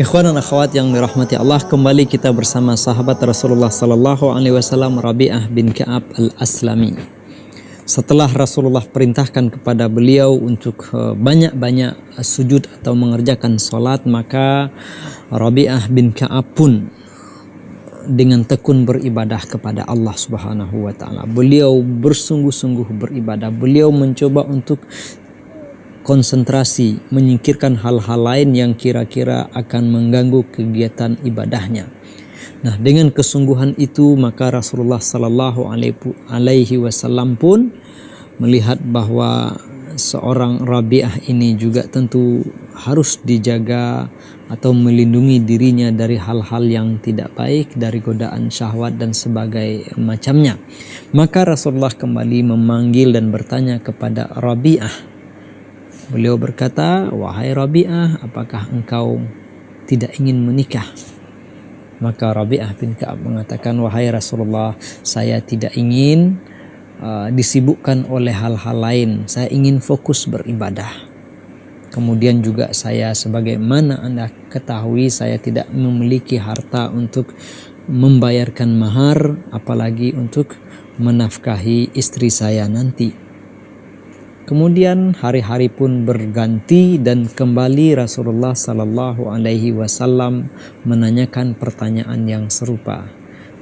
Ikhwan dan akhwat yang dirahmati Allah, kembali kita bersama sahabat Rasulullah sallallahu alaihi wasallam Rabi'ah bin Ka'ab al-Aslami. Setelah Rasulullah perintahkan kepada beliau untuk banyak-banyak sujud atau mengerjakan salat, maka Rabi'ah bin Ka'ab pun dengan tekun beribadah kepada Allah Subhanahu wa taala. Beliau bersungguh-sungguh beribadah. Beliau mencoba untuk konsentrasi, menyingkirkan hal-hal lain yang kira-kira akan mengganggu kegiatan ibadahnya. Nah, dengan kesungguhan itu maka Rasulullah sallallahu alaihi wasallam pun melihat bahwa seorang Rabi'ah ini juga tentu harus dijaga atau melindungi dirinya dari hal-hal yang tidak baik, dari godaan syahwat dan sebagai macamnya. Maka Rasulullah kembali memanggil dan bertanya kepada Rabi'ah. Beliau berkata, "Wahai Rabi'ah, apakah engkau tidak ingin menikah?" Maka Rabi'ah bin Ka'ab mengatakan, "Wahai Rasulullah, saya tidak ingin disibukkan oleh hal-hal lain. Saya ingin fokus beribadah. Kemudian juga saya, sebagaimana Anda ketahui, saya tidak memiliki harta untuk membayarkan mahar, apalagi untuk menafkahi istri saya nanti." Kemudian hari-hari pun berganti dan kembali Rasulullah sallallahu alaihi wasallam menanyakan pertanyaan yang serupa,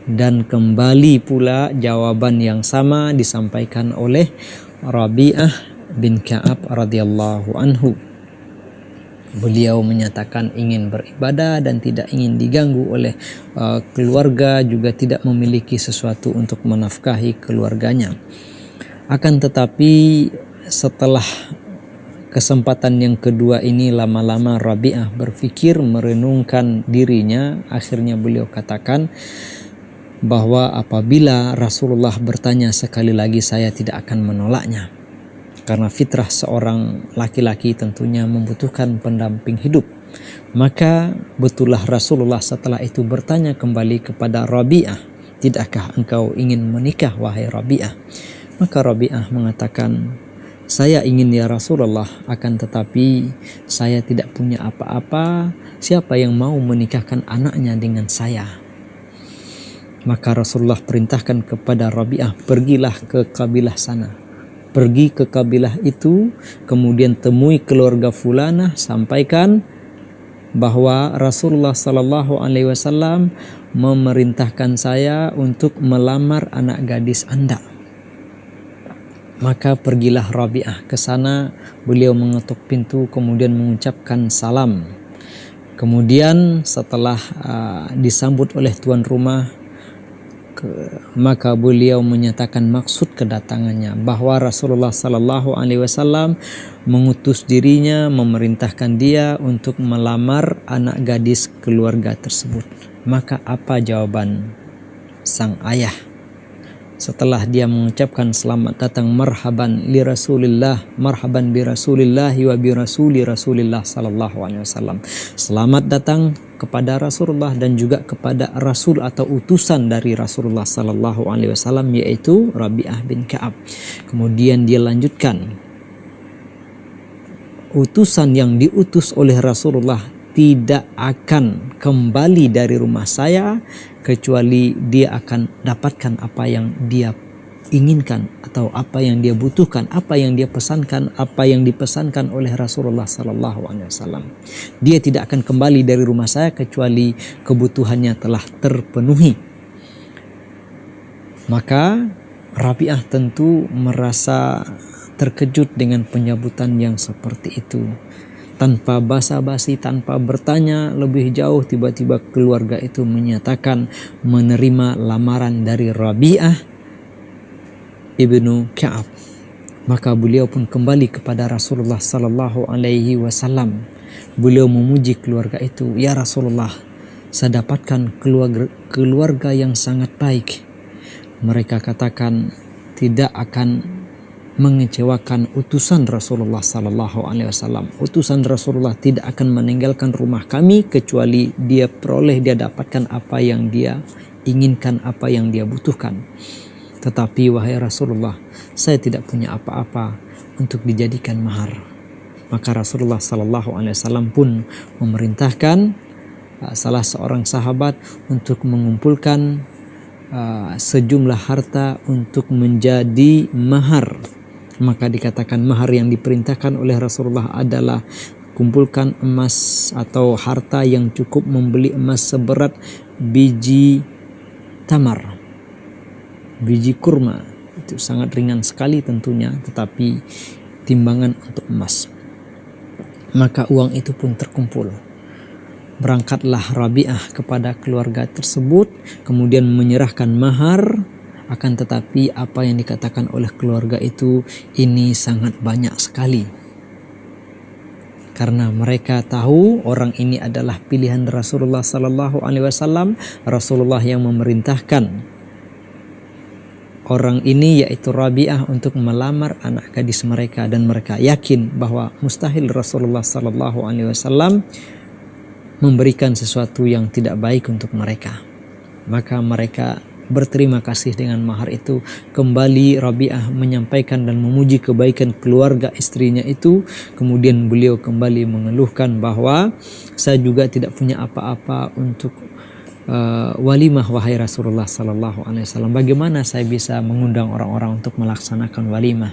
dan kembali pula jawaban yang sama disampaikan oleh Rabi'ah bin Ka'ab radhiyallahu anhu. Beliau menyatakan ingin beribadah dan tidak ingin diganggu oleh keluarga, juga tidak memiliki sesuatu untuk menafkahi keluarganya. Akan tetapi setelah kesempatan yang kedua ini, lama-lama Rabi'ah berpikir, merenungkan dirinya. Akhirnya beliau katakan bahwa apabila Rasulullah bertanya sekali lagi, saya tidak akan menolaknya. Karena fitrah seorang laki-laki tentunya membutuhkan pendamping hidup. Maka betullah Rasulullah setelah itu bertanya kembali kepada Rabi'ah, "Tidakkah engkau ingin menikah, wahai Rabi'ah?" Maka Rabi'ah mengatakan, "Saya ingin ya Rasulullah, akan tetapi saya tidak punya apa-apa. Siapa yang mau menikahkan anaknya dengan saya?" Maka Rasulullah perintahkan kepada Rabi'ah, "Pergilah ke kabilah sana. Pergi ke kabilah itu, kemudian temui keluarga fulanah, sampaikan bahwa Rasulullah sallallahu alaihi wasallam memerintahkan saya untuk melamar anak gadis Anda." Maka pergilah Rabi'ah ke sana. Beliau mengetuk pintu, kemudian mengucapkan salam. Kemudian setelah disambut oleh tuan rumah, maka beliau menyatakan maksud kedatangannya, bahwa Rasulullah sallallahu alaihi wasallam mengutus dirinya, memerintahkan dia untuk melamar anak gadis keluarga tersebut. Maka apa jawaban sang ayah setelah dia mengucapkan selamat datang, marhaban li Rasulillah, marhaban bi Rasulillah wa bi rasuli Rasulillah sallallahu alaihi wasallam. Selamat datang kepada Rasulullah dan juga kepada Rasul atau utusan dari Rasulullah sallallahu alaihi wasallam, yaitu Rabi'ah bin Ka'ab. Kemudian dia lanjutkan, utusan yang diutus oleh Rasulullah tidak akan kembali dari rumah saya kecuali dia akan dapatkan apa yang dia inginkan atau apa yang dia butuhkan, apa yang dia pesankan, apa yang dipesankan oleh Rasulullah sallallahu alaihi wasallam. Dia tidak akan kembali dari rumah saya kecuali kebutuhannya telah terpenuhi. Maka Rabi'ah tentu merasa terkejut dengan penyambutan yang seperti itu. Tanpa basa-basi, tanpa bertanya lebih jauh, tiba-tiba keluarga itu menyatakan menerima lamaran dari Rabi'ah ibnu Ka'ab. Maka beliau pun kembali kepada Rasulullah sallallahu alaihi wasallam. Beliau memuji keluarga itu, "Ya Rasulullah, saya dapatkan keluarga yang sangat baik. Mereka katakan tidak akan mengecewakan utusan Rasulullah sallallahu alaihi wasallam. Utusan Rasulullah tidak akan meninggalkan rumah kami kecuali dia dapatkan apa yang dia inginkan, apa yang dia butuhkan. Tetapi wahai Rasulullah, saya tidak punya apa-apa untuk dijadikan mahar." Maka Rasulullah sallallahu alaihi wasallam pun memerintahkan salah seorang sahabat untuk mengumpulkan sejumlah harta untuk menjadi mahar. Maka dikatakan mahar yang diperintahkan oleh Rasulullah adalah kumpulkan emas atau harta yang cukup membeli emas seberat biji tamar, biji kurma. Itu sangat ringan sekali tentunya, tetapi timbangan untuk emas. Maka uang itu pun terkumpul. Berangkatlah Rabi'ah kepada keluarga tersebut, kemudian menyerahkan mahar. Akan tetapi apa yang dikatakan oleh keluarga itu, ini sangat banyak sekali. Karena mereka tahu orang ini adalah pilihan Rasulullah Sallallahu Alaihi Wasallam. Rasulullah yang memerintahkan orang ini, yaitu Rabi'ah, untuk melamar anak gadis mereka, dan mereka yakin bahwa mustahil Rasulullah Sallallahu Alaihi Wasallam memberikan sesuatu yang tidak baik untuk mereka. Maka mereka berterima kasih dengan mahar itu. Kembali Rabi'ah menyampaikan dan memuji kebaikan keluarga istrinya itu. Kemudian beliau kembali mengeluhkan bahwa saya juga tidak punya apa-apa untuk walimah, wahai Rasulullah Sallallahu Alaihi Wasallam. Bagaimana saya bisa mengundang orang-orang untuk melaksanakan walimah?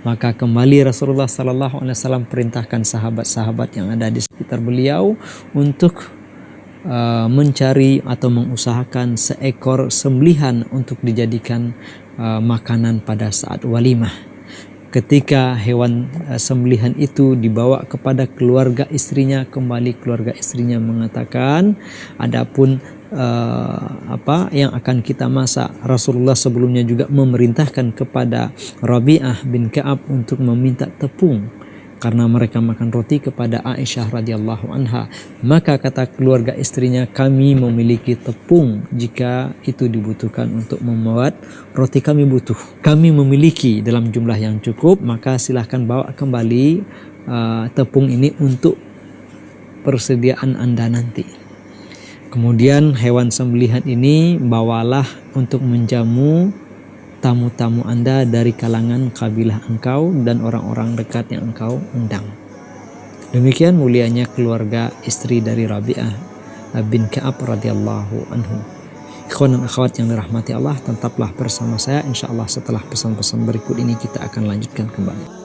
Maka kembali Rasulullah Sallallahu Alaihi Wasallam perintahkan sahabat-sahabat yang ada di sekitar beliau untuk mencari atau mengusahakan seekor sembelihan untuk dijadikan makanan pada saat walimah. Ketika hewan sembelihan itu dibawa kepada keluarga istrinya, kembali keluarga istrinya mengatakan, adapun apa yang akan kita masak, Rasulullah sebelumnya juga memerintahkan kepada Rabi'ah bin Ka'ab untuk meminta tepung karena mereka makan roti kepada Aisyah radhiyallahu anha. Maka kata keluarga istrinya, kami memiliki tepung jika itu dibutuhkan untuk membuat roti, kami butuh. Kami memiliki dalam jumlah yang cukup, maka silahkan bawa kembali tepung ini untuk persediaan Anda nanti. Kemudian hewan sembelihan ini bawalah untuk menjamu tamu-tamu Anda dari kalangan kabilah engkau dan orang-orang dekat yang engkau undang. Demikian mulianya keluarga istri dari Rabi'ah bin Ka'ab radhiyallahu anhu. Ikhwan dan akhwat yang dirahmati Allah, tetaplah bersama saya. Insyaallah setelah pesan-pesan berikut ini kita akan lanjutkan kembali.